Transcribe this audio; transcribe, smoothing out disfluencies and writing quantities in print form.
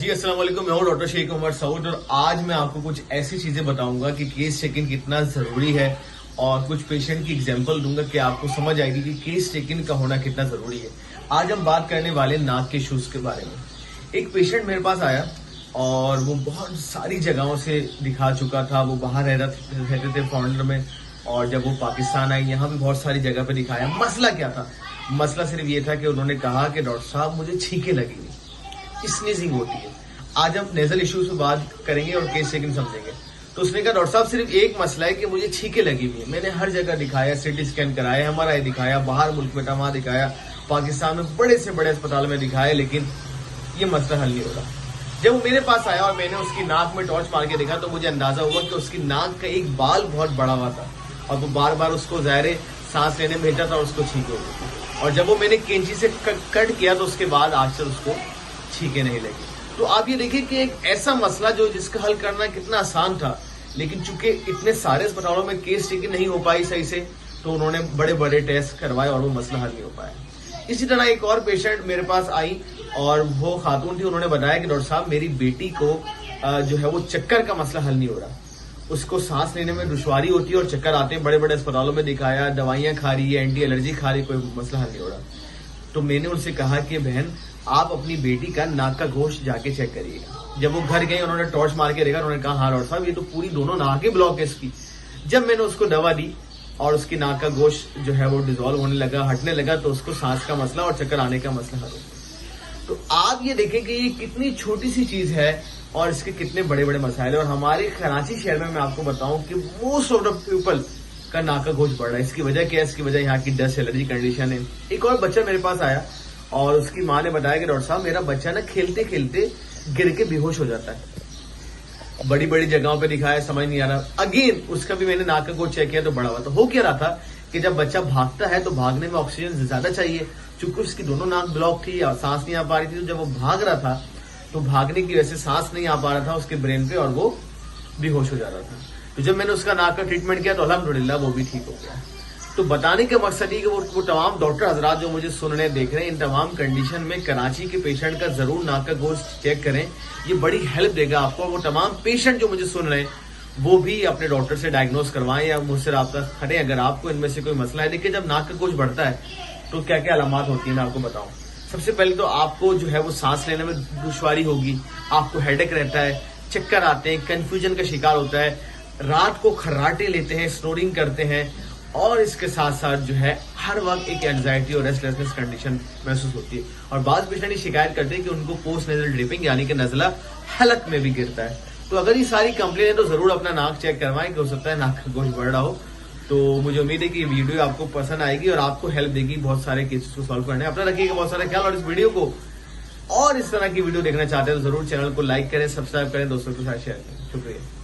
जी अस्सलाम वालेकुम, मैं हूं डॉक्टर शेख उमर सऊद और आज मैं आपको कुछ ऐसी चीजें बताऊंगा कि केस चेक इन कितना जरूरी है और कुछ पेशेंट की एग्जांपल दूंगा कि आपको समझ आएगी कि केस चेक इन का होना कितना जरूरी है। आज हम बात करने वाले नाक के इश्यूज के बारे में। एक पेशेंट मेरे पास आया और वो बहुत सारी जगहों से दिखा चुका था। वो बाहर रहते थे फॉरेनर में, और जब वो पाकिस्तान आई यहाँ भी बहुत सारी जगह पे दिखाया। मसला क्या था? मसला सिर्फ ये था कि उन्होंने कहा कि डॉक्टर साहब मुझे छींके लगेंगी, स्नीजिंग होती है। आज हम नेजल इश्यूज पे बात करेंगे और केस चेक इन समझेंगे। तो उसने कहा डॉक्टर साहब सिर्फ एक मसला है कि मुझे छींके लगी हुई है। मैंने हर जगह दिखाया, सिटी स्कैन कराया, एमआरआई दिखाया, बाहर मुल्क में वहां दिखाया, पाकिस्तान में बड़े से बड़े अस्पताल में दिखाया, लेकिन ये मसला हल नहीं हो रहा। जब वो मेरे पास आया और मैंने उसकी नाक में टॉर्च मार के देखा तो मुझे अंदाजा हुआ कि उसकी नाक का एक बाल बहुत बड़ा हुआ था और वो बार बार उसको ज़ाहिर सांस लेने में भेजा था और उसको छींके हो गई। और जब वो मैंने कैंची से कट किया तो उसके बाद आज से उसको छींके नहीं लगी। तो आप ये देखिए कि एक ऐसा मसला जो जिसका हल करना कितना आसान था, लेकिन चूंकि इतने सारे अस्पतालों में केस चेक इन नहीं हो पाई सही से, तो उन्होंने बड़े बड़े टेस्ट करवाए और वो मसला हल नहीं हो पाया। इसी तरह एक और पेशेंट मेरे पास आई और वो खातून थी। उन्होंने बताया कि डॉक्टर साहब मेरी बेटी को जो है वो चक्कर का मसला हल नहीं हो रहा। उसको सांस लेने में दुश्वारी होती है और चक्कर आते हैं। बड़े बड़े अस्पतालों में दिखाया, दवाइयां खा रही है, एंटी एलर्जी खा रही, कोई मसला हल नहीं हो रहा। तो मैंने उनसे कहा कि बहन आप अपनी बेटी का नाक का गोश्त जाके चेक करिएगा। जब वो घर गए उन्होंने टॉर्च मार के देखा, उन्होंने कहा हाँ डॉक्टर साहब ये तो पूरी दोनों नाक ही ब्लॉक है इसकी। जब मैंने उसको दवा दी और उसकी नाक का गोश्त जो है वो डिजोल्व होने लगा, हटने लगा, तो उसको सांस का मसला और चक्कर आने का मसला हल हो गया। तो आप ये देखें कि ये कितनी छोटी सी चीज है और इसके कितने बड़े बड़े मसाइल है। और हमारे कराची शहर में मैं आपको बताऊं कि मोस्ट ऑफ द पीपल का नाक का गोश्त बढ़ रहा है। इसकी वजह क्या है? इसकी वजह यहाँ की डस्ट एलर्जी कंडीशन है। एक और बच्चा मेरे पास आया और उसकी माँ ने बताया कि डॉक्टर साहब मेरा बच्चा ना खेलते खेलते गिर के बेहोश हो जाता है। बड़ी बड़ी जगहों पे दिखाया, समझ नहीं आ रहा। अगेन उसका भी मैंने नाक का गोश्त चेक किया तो बड़ा हुआ। तो हो क्या रहा था कि जब बच्चा भागता है तो भागने में ऑक्सीजन ज्यादा चाहिए, चूंकि उसकी दोनों नाक ब्लॉक थी और सांस नहीं आ पा रही थी। तो जब वो भाग रहा था तो भागने की वजह से सांस नहीं आ पा रहा था उसके ब्रेन पे और वो बेहोश हो जा रहा था। तो जब मैंने उसका नाक का ट्रीटमेंट किया तो अल्हम्दुलिल्लाह वो भी ठीक हो गया। तो बताने का मकसद ये कि वो तमाम डॉक्टर हजरात जो मुझे सुन रहे देख रहे हैं, इन तमाम कंडीशन में कराची के पेशेंट का जरूर नाक का गोश्त चेक करें। ये बड़ी हेल्प देगा आपको। वो तमाम पेशेंट जो मुझे सुन रहे हैं वो भी अपने डॉक्टर से डायग्नोस करवाएं या मुझसे राब्ता करें अगर आपको इनमें से कोई मसला है। देखिए जब नाक का गोश्त बढ़ता है तो क्या क्या अलामत होती है मैं आपको बताऊं। सबसे पहले तो आपको जो है वो सांस लेने में दुश्वारी होगी, आपको हेडेक रहता है, चक्कर आते हैं, कंफ्यूजन का शिकार होता है, रात को खर्राटे लेते हैं, स्नोरिंग करते हैं, और इसके साथ साथ जो है हर वक्त एक एंजाइटी और रेस्टलेसनेस कंडीशन महसूस होती है। और बाद पेशेंट शिकायत करते हैं कि उनको पोस्ट नेजल ड्रिपिंग यानी कि नजला हलक में भी गिरता है। तो अगर ये सारी कंप्लेन है तो जरूर अपना नाक चेक करवाएं कि हो सकता है नाक का गोश्त बढ़ रहा हो। तो मुझे उम्मीद है कि ये वीडियो आपको पसंद आएगी और आपको हेल्प देगी बहुत सारे केसेस को सॉल्व करने। अपना रखिएगा बहुत सारा ख्याल। और इस वीडियो को और इस तरह की वीडियो देखना चाहते हैं तो जरूर चैनल को लाइक करें, सब्सक्राइब करें, दोस्तों के साथ शेयर करें। शुक्रिया।